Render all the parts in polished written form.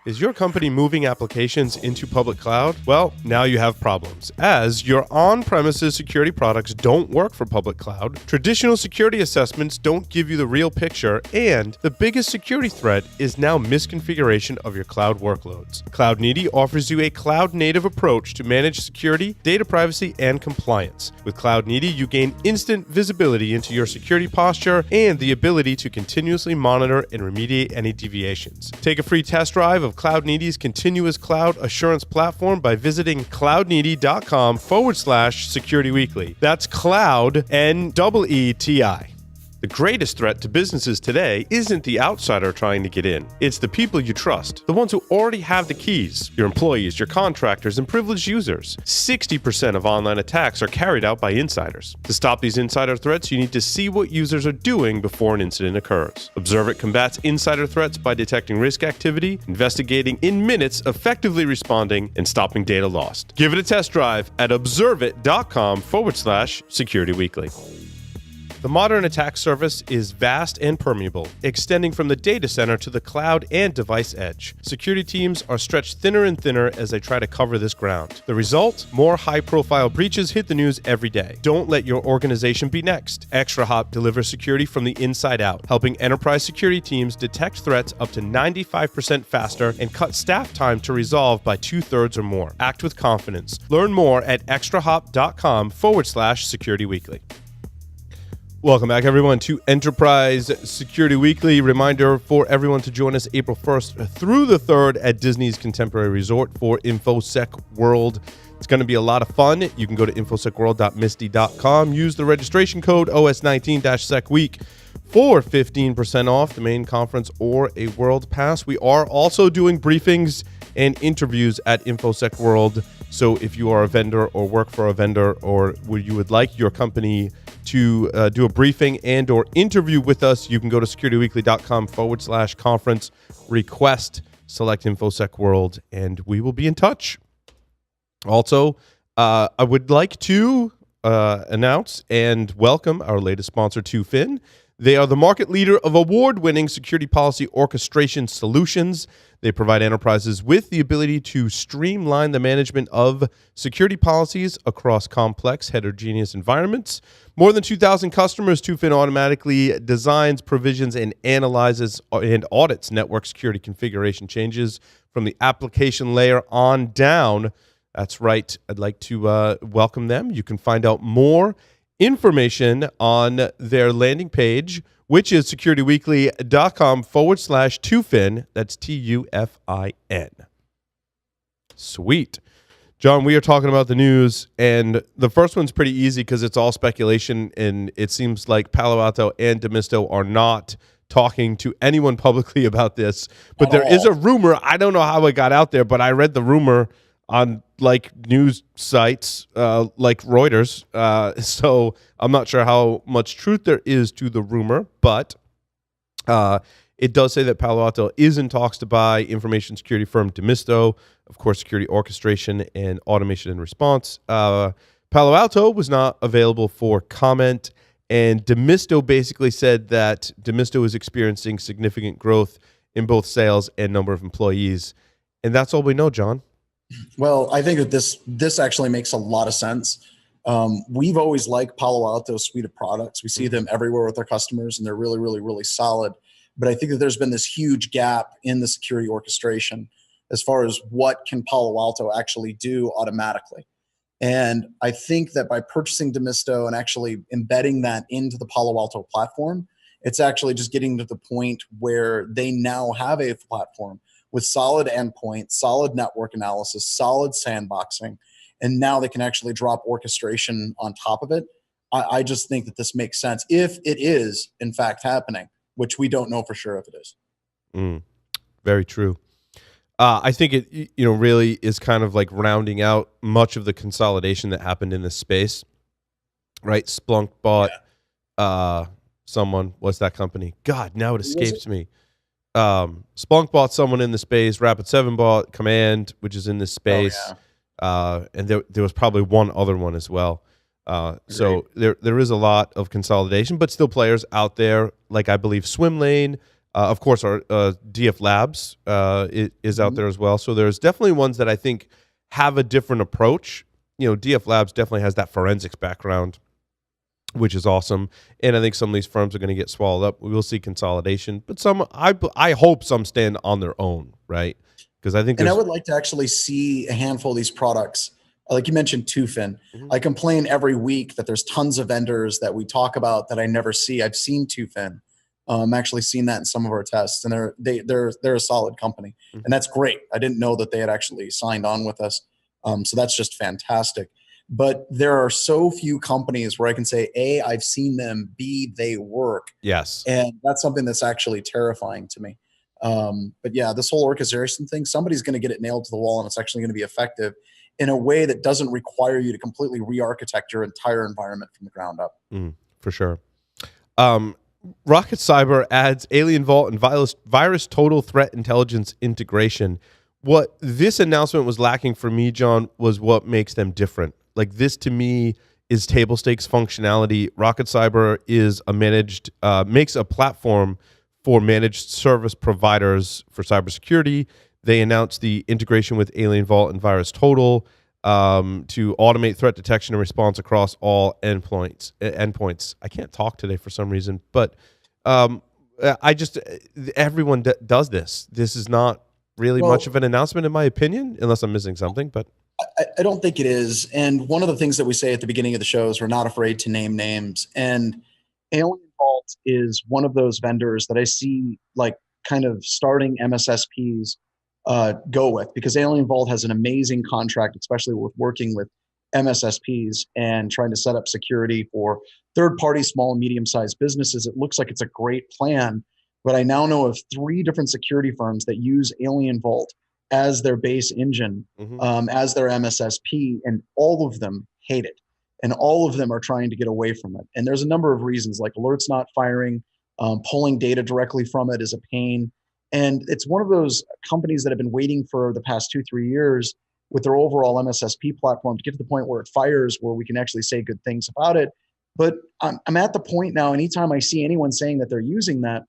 Is your company moving applications into public cloud? Well, now you have problems, as your on-premises security products don't work for public cloud, traditional security assessments don't give you the real picture, and the biggest security threat is now misconfiguration of your cloud workloads. CloudNeedy offers you a cloud-native approach to manage security, data privacy, and compliance. With CloudNeedy, you gain instant visibility into your security posture and the ability to continuously monitor and remediate any deviations. Take a free test drive of CloudNeedy's continuous cloud assurance platform by visiting cloudneedy.com/securityweekly. That's cloud, N-E-E-T-I. The greatest threat to businesses today isn't the outsider trying to get in. It's the people you trust, the ones who already have the keys, your employees, your contractors, and privileged users. 60% of online attacks are carried out by insiders. To stop these insider threats, you need to see what users are doing before an incident occurs. Observit combats insider threats by detecting risk activity, investigating in minutes, effectively responding, and stopping data lost. Give it a test drive at observit.com/securityweekly. The modern attack surface is vast and permeable, extending from the data center to the cloud and device edge. Security teams are stretched thinner and thinner as they try to cover this ground. The result? More high-profile breaches hit the news every day. Don't let your organization be next. ExtraHop delivers security from the inside out, helping enterprise security teams detect threats up to 95% faster and cut staff time to resolve by 2/3 or more. Act with confidence. Learn more at extrahop.com/securityweekly. Welcome back, everyone, to Enterprise Security Weekly. Reminder for everyone to join us April 1st through the 3rd at Disney's Contemporary Resort for InfoSec World. It's going to be a lot of fun. You can go to infosecworld.misty.com. Use the registration code OS19-SecWeek for 15% off the main conference or a World Pass. We are also doing briefings and interviews at InfoSec World. So if you are a vendor or work for a vendor, or you would like your company to do a briefing and or interview with us, you can go to securityweekly.com/conference, request, select InfoSec World, and we will be in touch. Also, I would like to announce and welcome our latest sponsor, 2fin. They are the market leader of award-winning security policy orchestration solutions. They provide enterprises with the ability to streamline the management of security policies across complex, heterogeneous environments. More than 2,000 customers, 2fin automatically designs, provisions, and analyzes and audits network security configuration changes from the application layer on down. That's right. I'd like to welcome them. You can find out more information on their landing page, which is securityweekly.com/2fin. That's TUFIN. Sweet. John, we are talking about the news, and the first one's pretty easy because it's all speculation, and it seems like Palo Alto and Demisto are not talking to anyone publicly about this. But there is a rumor. I don't know how it got out there, but I read the rumor on like news sites like Reuters. So I'm not sure how much truth there is to the rumor, but it does say that Palo Alto is in talks to buy information security firm Demisto, of course, security orchestration and automation and response. Palo Alto was not available for comment, and Demisto basically said that Demisto is experiencing significant growth in both sales and number of employees. And that's all we know, John. Well, I think that this actually makes a lot of sense. We've always liked Palo Alto's suite of products. We see them everywhere with our customers, and they're really, really, really solid. But I think that there's been this huge gap in the security orchestration as far as what can Palo Alto actually do automatically. And I think that by purchasing Demisto and actually embedding that into the Palo Alto platform, it's actually just getting to the point where they now have a platform with solid endpoint, solid network analysis, solid sandboxing, and now they can actually drop orchestration on top of it. I just think that this makes sense if it is, in fact, happening, which we don't know for sure if it is. Very true. I think it really is kind of like rounding out much of the consolidation that happened in this space, right? Splunk bought someone. What's that company? God, now it escapes me. Splunk bought someone in the space. Rapid7 bought Command, which is in this space. And there was probably one other one as well. So there is a lot of consolidation, but still players out there, like I believe Swimlane, Of course, our DF Labs is out there as well. So there's definitely ones that I think have a different approach. DF Labs definitely has that forensics background, which is awesome. And I think some of these firms are going to get swallowed up. We will see consolidation, but I hope some stand on their own, right? Because I think, and I would like to actually see a handful of these products. Like you mentioned, Tufin. I complain every week that there's tons of vendors that we talk about that I never see. I've seen Tufin. Actually seen that in some of our tests, and they're a solid company, and that's great. I didn't know that they had actually signed on with us, so that's just fantastic. But there are so few companies where I can say, A, I've seen them, B, they work. Yes. And that's something that's actually terrifying to me. But yeah, this whole orchestration thing, somebody's going to get it nailed to the wall, and it's actually going to be effective in a way that doesn't require you to completely re-architect your entire environment from the ground up. For sure. Rocket Cyber adds Alien Vault and virus total threat intelligence integration. What this announcement was lacking for me, John, was what makes them different. Like, this to me is table stakes functionality. Rocket Cyber is makes a platform for managed service providers for cybersecurity. They announced the integration with Alien Vault and Virus Total to automate threat detection and response across all endpoints. I can't talk today for some reason, but everyone does this. This is not really much of an announcement, in my opinion, unless I'm missing something. But I don't think it is. And one of the things that we say at the beginning of the show is we're not afraid to name names. And Alien Vault is one of those vendors that I see like kind of starting MSSPs go with, because Alien Vault has an amazing contract, especially with working with MSSPs and trying to set up security for third-party small and medium-sized businesses. It looks like it's a great plan, but I now know of 3 different security firms that use Alien Vault as their base engine, as their MSSP, and all of them hate it. And all of them are trying to get away from it. And there's a number of reasons, like alerts not firing, pulling data directly from it is a pain. And it's one of those companies that have been waiting for the past 2-3 years with their overall MSSP platform to get to the point where it fires, where we can actually say good things about it. But I'm at the point now, anytime I see anyone saying that they're using that,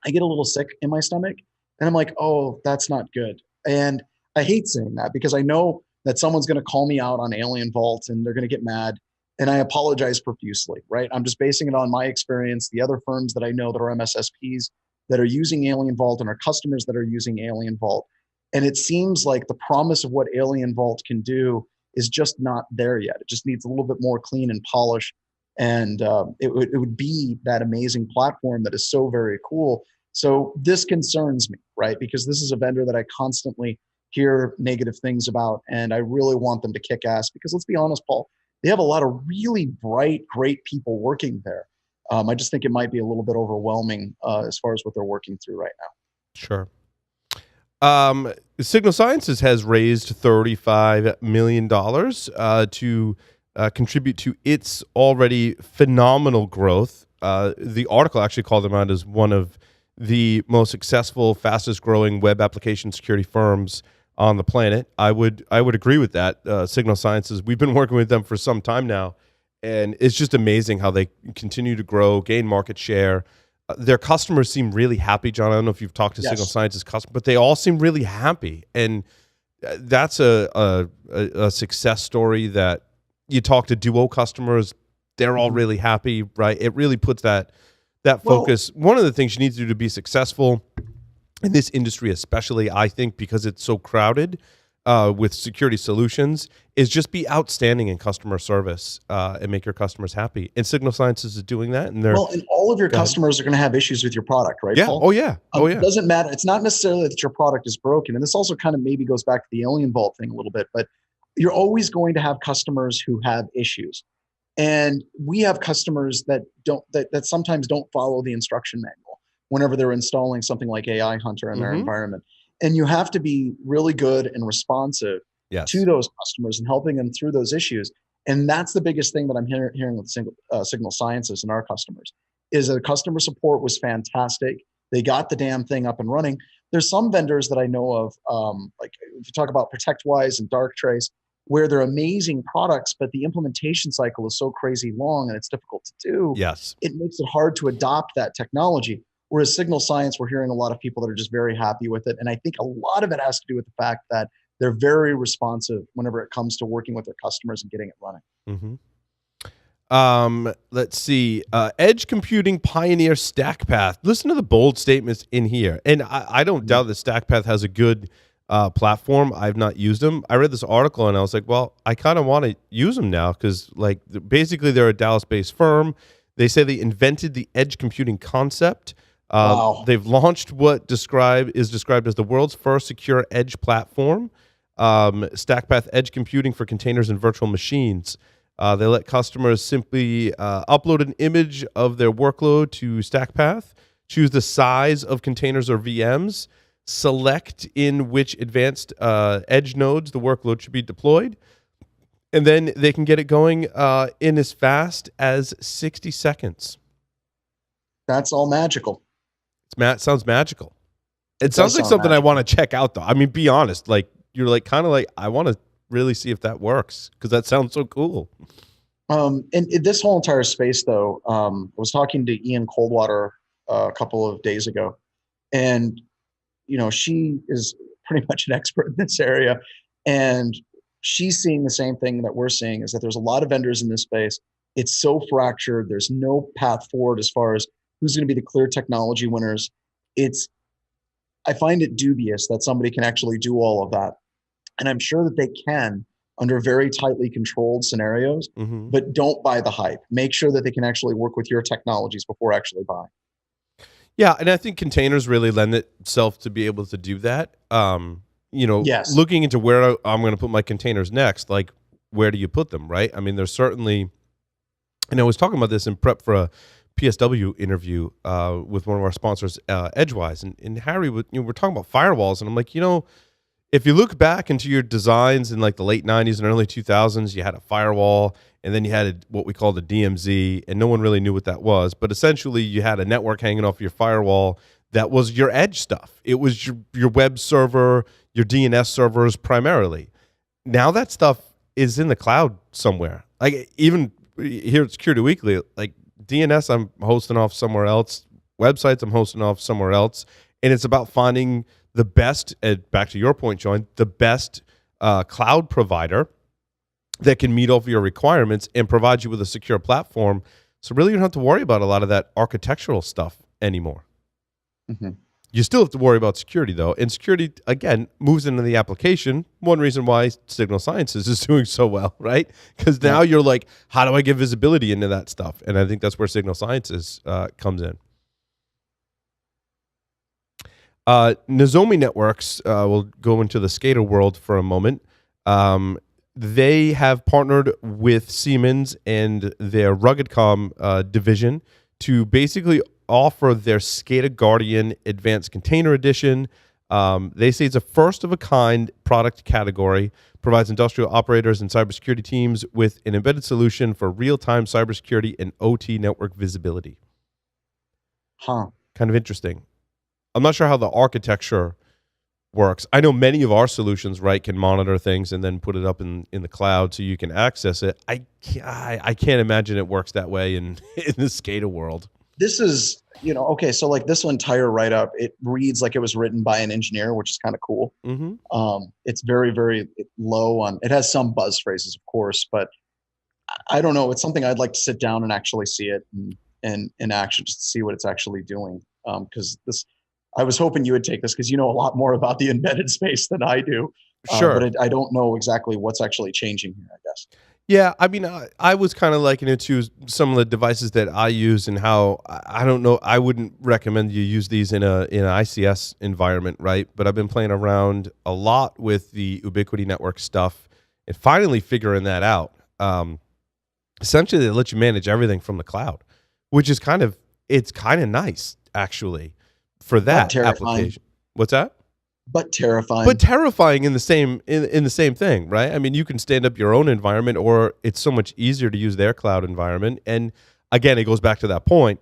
I get a little sick in my stomach. And I'm like, oh, that's not good. And I hate saying that because I know that someone's going to call me out on Alien Vault and they're going to get mad. And I apologize profusely, right? I'm just basing it on my experience, the other firms that I know that are MSSPs that are using Alien Vault, and our customers that are using Alien Vault. And it seems like the promise of what Alien Vault can do is just not there yet. It just needs a little bit more clean and polish. And it would be that amazing platform that is so very cool. So this concerns me, right? Because this is a vendor that I constantly hear negative things about, and I really want them to kick ass, because let's be honest, Paul, they have a lot of really bright, great people working there. I just think it might be a little bit overwhelming as far as what they're working through right now. Sure. Signal Sciences has raised $35 million to contribute to its already phenomenal growth. The article actually called them out as one of the most successful, fastest growing web application security firms on the planet. I would agree with that. Signal Sciences, we've been working with them for some time now, and it's just amazing how they continue to grow, gain market share. Their customers seem really happy, John. I don't know if you've talked to Signal Sciences customers, but they all seem really happy. And that's a success story that you talk to Duo customers, they're all really happy, right? It really puts that focus. One of the things you need to do to be successful in this industry, especially, I think, because it's so crowded with security solutions, is just be outstanding in customer service and make your customers happy. And Signal Sciences is doing that. And and all of your customers are going to have issues with your product, right, yeah. Paul? Oh, yeah. It doesn't matter. It's not necessarily that your product is broken. And this also kind of maybe goes back to the Alien Vault thing a little bit, but you're always going to have customers who have issues. And we have customers that sometimes don't follow the instruction manual whenever they're installing something like AI Hunter in their environment. And you have to be really good and responsive to those customers and helping them through those issues. And that's the biggest thing that I'm hearing with Signal Sciences and our customers, is that customer support was fantastic. They got the damn thing up and running. There's some vendors that I know of, like if you talk about ProtectWise and Darktrace, where they're amazing products, but the implementation cycle is so crazy long and it's difficult to do. Yes. It makes it hard to adopt that technology. Whereas Signal Science, we're hearing a lot of people that are just very happy with it. And I think a lot of it has to do with the fact that they're very responsive whenever it comes to working with their customers and getting it running. Mm-hmm. Let's see. Edge computing pioneer StackPath. Listen to the bold statements in here. And I don't doubt that StackPath has a good platform. I've not used them. I read this article and I was like, well, I kind of want to use them now because, like, basically they're a Dallas-based firm. They say they invented the edge computing concept. Wow. They've launched what is described as the world's first secure edge platform. StackPath Edge Computing for containers and virtual machines. They let customers simply upload an image of their workload to StackPath, choose the size of containers or VMs, select in which advanced edge nodes the workload should be deployed, and then they can get it going in as fast as 60 seconds. That's all magical. Sounds magical. It sounds like something magical. I want to check out, though. I mean, be honest. Like, you're like kind of like, I want to really see if that works because that sounds so cool. And this whole entire space, though, I was talking to Ian Coldwater a couple of days ago, and she is pretty much an expert in this area, and she's seeing the same thing that we're seeing, is that there's a lot of vendors in this space. It's so fractured. There's no path forward as far as who's going to be the clear technology winners. I find it dubious that somebody can actually do all of that. And I'm sure that they can under very tightly controlled scenarios, but don't buy the hype. Make sure that they can actually work with your technologies before actually buying. Yeah, and I think containers really lend itself to be able to do that. Yes. Looking into where I'm going to put my containers next, like where do you put them, right? I mean, there's certainly, and I was talking about this in prep for a PSW interview with one of our sponsors, Edgewise, and Harry, we're talking about firewalls, and I'm like, if you look back into your designs in like the late 90s and early 2000s, you had a firewall, and then you had what we called a DMZ, and no one really knew what that was. But essentially, you had a network hanging off your firewall that was your edge stuff. It was your web server, your DNS servers primarily. Now that stuff is in the cloud somewhere. Like even here at Security Weekly, like DNS I'm hosting off somewhere else, websites I'm hosting off somewhere else, and it's about finding the best, back to your point, John, the best cloud provider that can meet all of your requirements and provide you with a secure platform. So really you don't have to worry about a lot of that architectural stuff anymore. Mm-hmm. You still have to worry about security, though. And security, again, moves into the application. One reason why Signal Sciences is doing so well, right? Because now you're like, how do I get visibility into that stuff? And I think that's where Signal Sciences comes in. Nozomi Networks, we'll go into the SCADA world for a moment. They have partnered with Siemens and their RuggedCom division to basically offer their SCADA Guardian Advanced Container Edition. They say it's a first-of-a-kind product category, provides industrial operators and cybersecurity teams with an embedded solution for real-time cybersecurity and OT network visibility. Kind of interesting. I'm not sure how the architecture works. I know many of our solutions, right, can monitor things and then put it up in the cloud so you can access it. I can't imagine it works that way in the SCADA world. This is, okay, so like this entire write-up, it reads like it was written by an engineer, which is kind of cool. Mm-hmm. It's very, very low on, it has some buzz phrases, of course, but I don't know. It's something I'd like to sit down and actually see it and in action, just to see what it's actually doing. Because I was hoping you would take this because you know a lot more about the embedded space than I do. Sure. But I don't know exactly what's actually changing here, I guess. Yeah, I mean, I was kind of likening it to some of the devices that I use and how, I don't know, I wouldn't recommend you use these in an ICS environment, right? But I've been playing around a lot with the Ubiquiti network stuff and finally figuring that out. Essentially, they let you manage everything from the cloud, which is kind of nice, actually, for that application. What's that? But terrifying. But terrifying in the same thing, right? I mean, you can stand up your own environment, or it's so much easier to use their cloud environment. And again, it goes back to that point.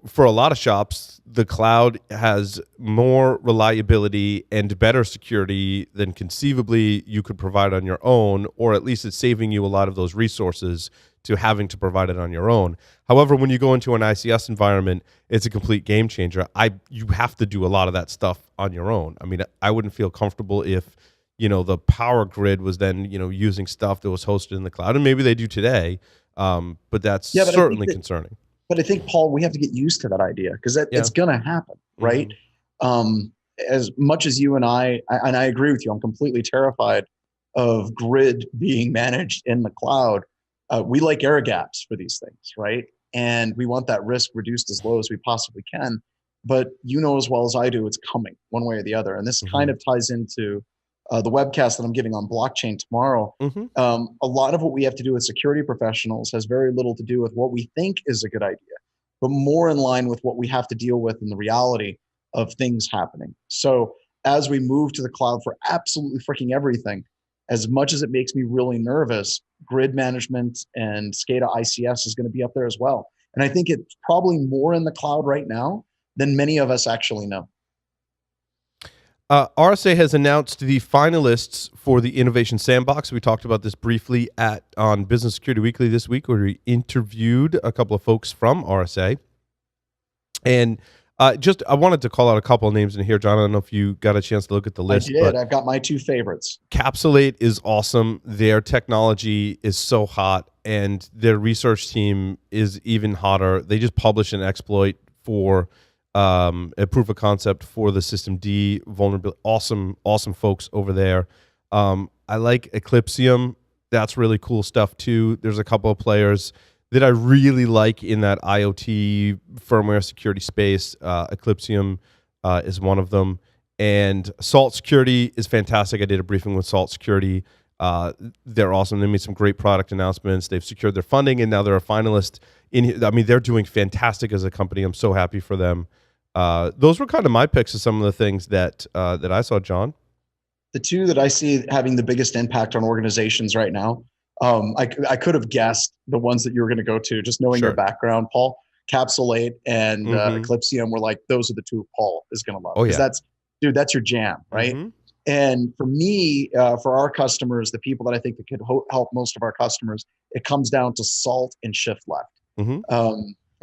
For a lot of shops, the cloud has more reliability and better security than conceivably you could provide on your own, or at least it's saving you a lot of those resources to having to provide it on your own. However, when you go into an ICS environment, it's a complete game changer. You have to do a lot of that stuff on your own. I mean, I wouldn't feel comfortable if, the power grid was then, using stuff that was hosted in the cloud, and maybe they do today. But that's certainly concerning. But I think, Paul, we have to get used to that idea because it's going to happen, right? As much as you and I agree with you, I'm completely terrified of grid being managed in the cloud. We like air gaps for these things, right? And we want that risk reduced as low as we possibly can. But as well as I do, it's coming one way or the other. And this kind of ties into the webcast that I'm giving on blockchain tomorrow. A lot of what we have to do with security professionals has very little to do with what we think is a good idea, but more in line with what we have to deal with in the reality of things happening. So as we move to the cloud for absolutely freaking everything, as much as it makes me really nervous, grid management and SCADA ICS is going to be up there as well. And I think it's probably more in the cloud right now than many of us actually know. RSA has announced the finalists for the Innovation Sandbox. We talked about this briefly on Business Security Weekly this week, where we interviewed a couple of folks from RSA. And I wanted to call out a couple of names in here, John. I don't know if you got a chance to look at the list. I did. I've got my two favorites. Capsulate is awesome. Their technology is so hot, and their research team is even hotter. They just published an exploit for a proof of concept for the System D vulnerability. Awesome folks over there. I like Eclipsium. That's really cool stuff too. There's a couple of players that I really like in that IoT firmware security space. Eclipsium is one of them. And Salt Security is fantastic. I did a briefing with Salt Security. They're awesome. They made some great product announcements. They've secured their funding, and now they're a finalist. They're doing fantastic as a company. I'm so happy for them. Those were kind of my picks of some of the things that I saw, John. The two that I see having the biggest impact on organizations right now, I could have guessed the ones that you were going to go to, just knowing your background, Paul. Capsulate and Eclipsium were like, those are the two Paul is going to love. Because that's your jam, right? And for me, for our customers, the people that I think that could help most of our customers, it comes down to Salt and Shift Left.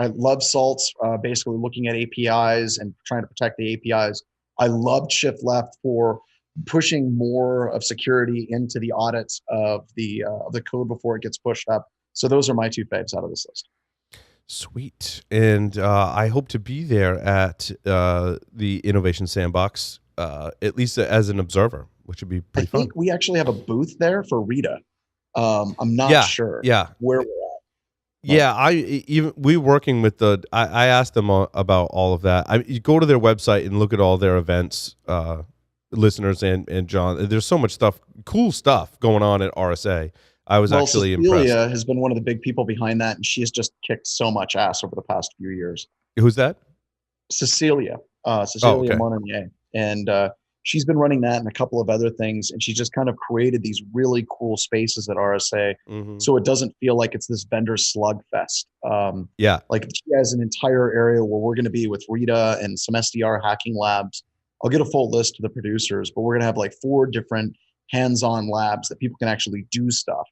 I love Salt's basically looking at APIs and trying to protect the APIs. I loved Shift Left for pushing more of security into the audits of the code before it gets pushed up. So those are my two faves out of this list. Sweet. And I hope to be there at the Innovation Sandbox, at least as an observer, which would be pretty fun. I think we actually have a booth there for Rita. I'm not sure where we're at. We working with I asked them about all of that. You go to their website and look at all their events, listeners and John. There's so much cool stuff going on at RSA. I was actually impressed. Cecilia has been one of the big people behind that, and she has just kicked so much ass over the past few years. Who's that? Cecilia Monagnier. And she's been running that and a couple of other things, and she's just kind of created these really cool spaces at RSA, so it doesn't feel like it's this vendor slugfest. Like she has an entire area where we're going to be with Rita and some SDR hacking labs. I'll get a full list to the producers, but we're going to have like 4 different hands-on labs that people can actually do stuff.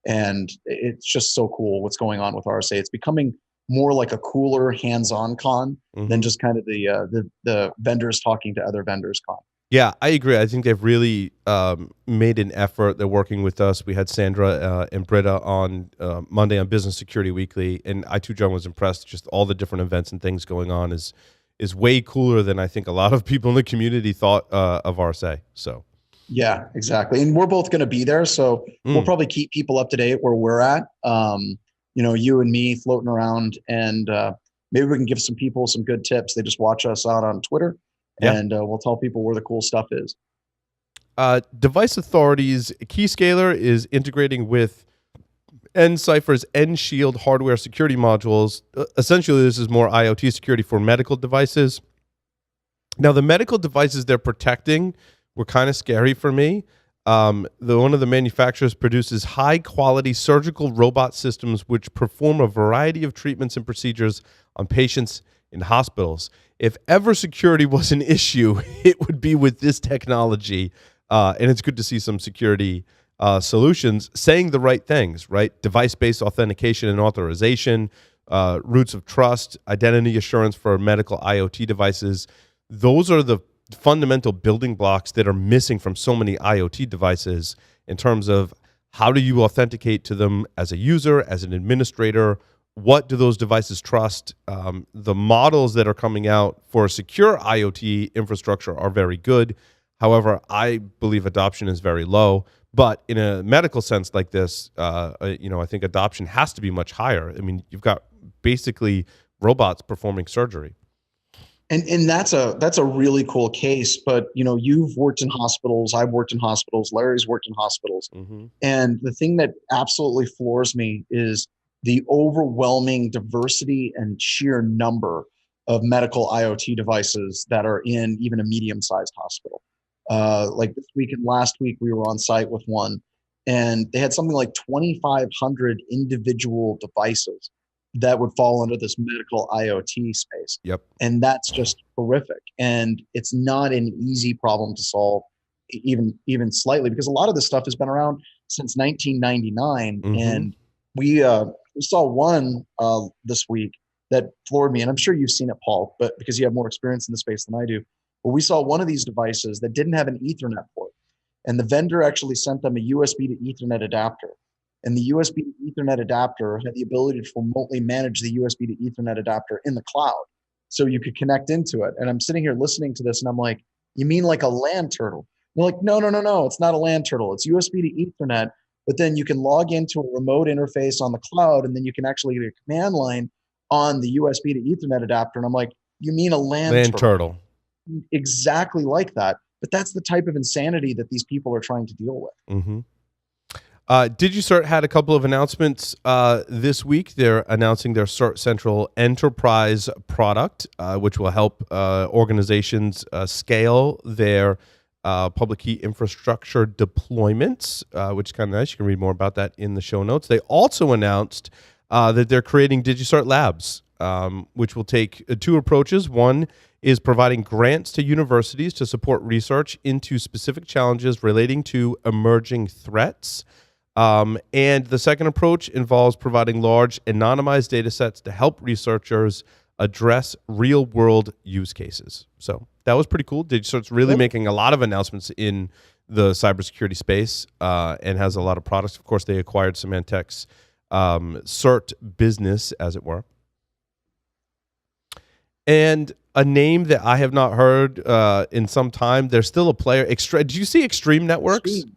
And it's just so cool what's going on with RSA. It's becoming more like a cooler hands-on con than just kind of the vendors talking to other vendors con. Yeah, I agree. I think they've really made an effort. They're working with us. We had Sandra and Britta on Monday on Business Security Weekly, and I too, John, was impressed. Just all the different events and things going on is way cooler than I think a lot of people in the community thought of RSA. So. Yeah, exactly. And we're both going to be there, so we'll probably keep people up to date where we're at. You and me floating around, and maybe we can give some people some good tips. They just watch us out on Twitter. And we'll tell people where the cool stuff is. Device Authority's Keyscaler is integrating with nCipher's nShield hardware security modules. Essentially, this is more IoT security for medical devices. Now, the medical devices they're protecting were kind of scary for me. One of the manufacturers produces high-quality surgical robot systems which perform a variety of treatments and procedures on patients in hospitals. If ever security was an issue, it would be with this technology, and it's good to see some security solutions, saying the right things, right? Device-based authentication and authorization, roots of trust, identity assurance for medical IoT devices. Those are the fundamental building blocks that are missing from so many IoT devices in terms of how do you authenticate to them as a user, as an administrator? What do those devices trust? The models that are coming out for a secure IoT infrastructure are very good. However, I believe adoption is very low. But in a medical sense like this, I think adoption has to be much higher. I mean, you've got basically robots performing surgery. And that's a really cool case. But you've worked in hospitals, I've worked in hospitals, Larry's worked in hospitals, and the thing that absolutely floors me is the overwhelming diversity and sheer number of medical IoT devices that are in even a medium-sized hospital. Like this week and last week, we were on site with one, and they had something like 2,500 individual devices that would fall under this medical IoT space. Yep. And that's just horrific. And it's not an easy problem to solve, even slightly, because a lot of this stuff has been around since 1999. And we saw one this week that floored me, and I'm sure you've seen it, Paul, but because you have more experience in the space than I do. But we saw one of these devices that didn't have an Ethernet port, and the vendor actually sent them a USB to Ethernet adapter. And the USB to Ethernet adapter had the ability to remotely manage the USB to Ethernet adapter in the cloud, so you could connect into it. And I'm sitting here listening to this, and I'm like, "You mean like a LAN turtle?" They're like, "No, it's not a LAN turtle. It's USB to Ethernet." But then you can log into a remote interface on the cloud, and then you can actually get a command line on the USB to Ethernet adapter. And I'm like, "You mean a LAN turtle?" Exactly like that. But that's the type of insanity that these people are trying to deal with. DigiCert had a couple of announcements this week. They're announcing their Cert Central Enterprise product, which will help organizations scale their public key infrastructure deployments, which is kind of nice. You can read more about that in the show notes. They also announced that they're creating DigiCert Labs, which will take two approaches. One is providing grants to universities to support research into specific challenges relating to emerging threats. And the second approach involves providing large anonymized data sets to help researchers address real-world use cases. So that was pretty cool. DigiCert's really making a lot of announcements in the cybersecurity space and has a lot of products. Of course, they acquired Symantec's Cert business, as it were. And a name that I have not heard in some time. There's still a player. Did you see Extreme Networks? Extreme.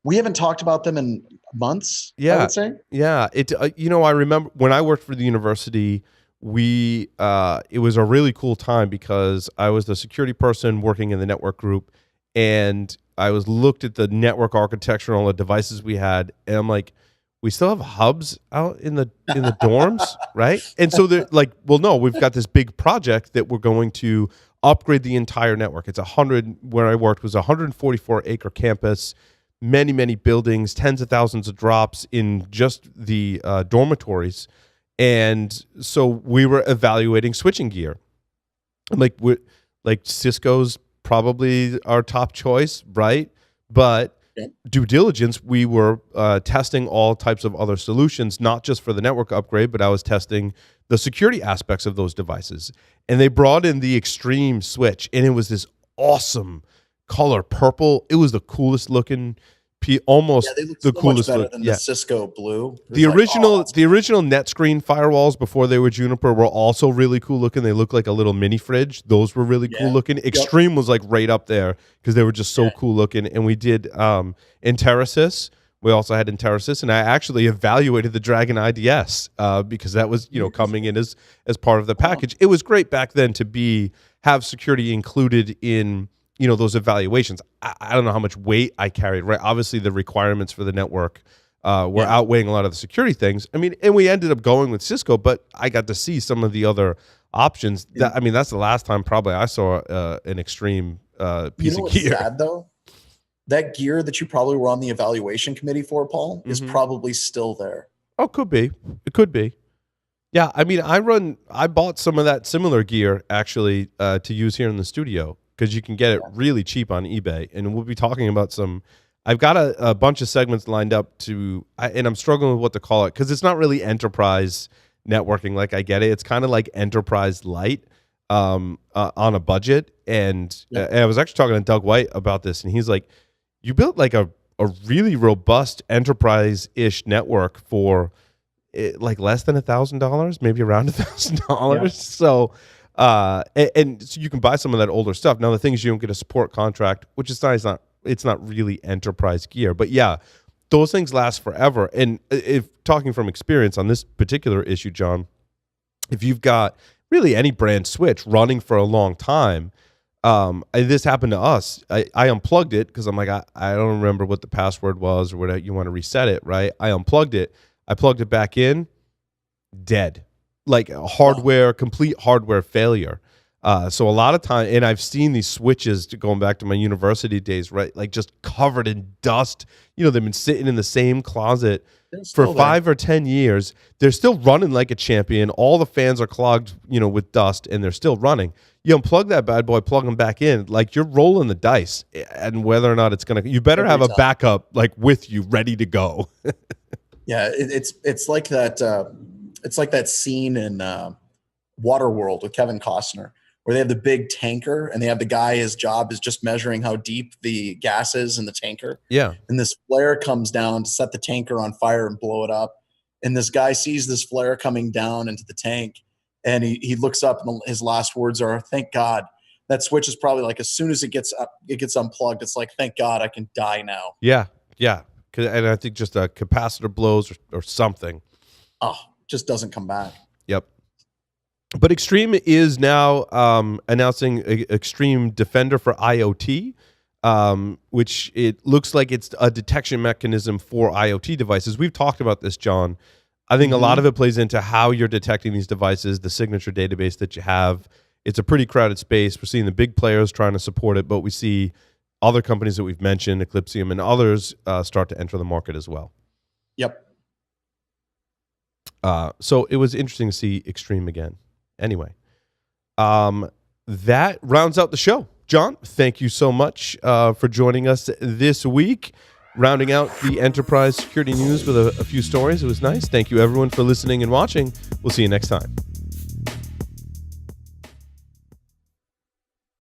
We haven't talked about them in months, yeah, I would say. Yeah. I remember when I worked for the university, it was a really cool time because I was the security person working in the network group, and I looked at the network architecture and all the devices we had, and I'm like, we still have hubs out in the dorms, right? And so they're like, well, no, we've got this big project that we're going to upgrade the entire network. It's where I worked was a 144-acre campus, many buildings, tens of thousands of drops in just the dormitories. And so we were evaluating switching gear. Like Cisco's probably our top choice, right? But due diligence, we were testing all types of other solutions, not just for the network upgrade, but I was testing the security aspects of those devices. And they brought in the Extreme switch, and it was this awesome color purple. It was the coolest looking, almost they look the so coolest much better than the Cisco blue. The original NetScreen firewalls before they were Juniper were also really cool looking. They looked like a little mini fridge. Those were really cool looking. Extreme was like right up there because they were just so cool looking. And we did Interisys. We also had Interisys, and I actually evaluated the Dragon IDS because that was coming in as part of the package. It was great back then to have security included in those evaluations. I don't know how much weight I carried, right? Obviously, the requirements for the network were outweighing a lot of the security things. I mean, and we ended up going with Cisco, but I got to see some of the other options. That's the last time probably I saw an Extreme piece of gear. What's sad, though? That gear that you probably were on the evaluation committee for, Paul, is probably still there. Oh, could be. It could be. Yeah, I mean, I bought some of that similar gear, actually, to use here in the studio, because you can get it really cheap on eBay. And we'll be talking about some I've got a bunch of segments lined up and I'm struggling with what to call it because it's not really enterprise networking. Like I get it. It's kind of like enterprise light on a budget. And I was actually talking to Doug White about this, and he's like, you built like a really robust enterprise-ish network for like less than $1,000, maybe around $1,000. Yeah. So, and so you can buy some of that older stuff. Now the thing is, you don't get a support contract, which is nice. It's not really enterprise gear, but yeah, those things last forever. And if talking from experience on this particular issue, John, if you've got really any brand switch running for a long time, this happened to us. I unplugged it because I'm like, I don't remember what the password was or whatever. You want to reset it, right? I unplugged it. I plugged it back in, dead. Like complete hardware failure. So a lot of time, and I've seen these switches going back to my university days, right? Like just covered in dust. They've been sitting in the same closet for 5 or 10 years. They're still running like a champion. All the fans are clogged, with dust, and they're still running. You unplug that bad boy, plug them back in. Like you're rolling the dice, and whether or not it's gonna, you better have a backup like with you, ready to go. Yeah, it's like that. It's like that scene in Waterworld with Kevin Costner, where they have the big tanker and they have the guy, his job is just measuring how deep the gas is in the tanker. Yeah. And this flare comes down to set the tanker on fire and blow it up. And this guy sees this flare coming down into the tank, and he looks up, and his last words are, "Thank God." That switch is probably like, as soon as it gets up, it gets unplugged. It's like, thank God I can die now. Yeah. Yeah. And I think just a capacitor blows or something. Oh, just doesn't come back. Yep. But Extreme is now announcing Extreme Defender for IoT, which it looks like it's a detection mechanism for IoT devices. We've talked about this, John. I think a lot of it plays into how you're detecting these devices, the signature database that you have. It's a pretty crowded space. We're seeing the big players trying to support it, but we see other companies that we've mentioned, Eclipsium and others, start to enter the market as well. Yep. So it was interesting to see Extreme again. Anyway, that rounds out the show. John, thank you so much for joining us this week, rounding out the enterprise security news with a few stories. It was nice. Thank you, everyone, for listening and watching. We'll see you next time.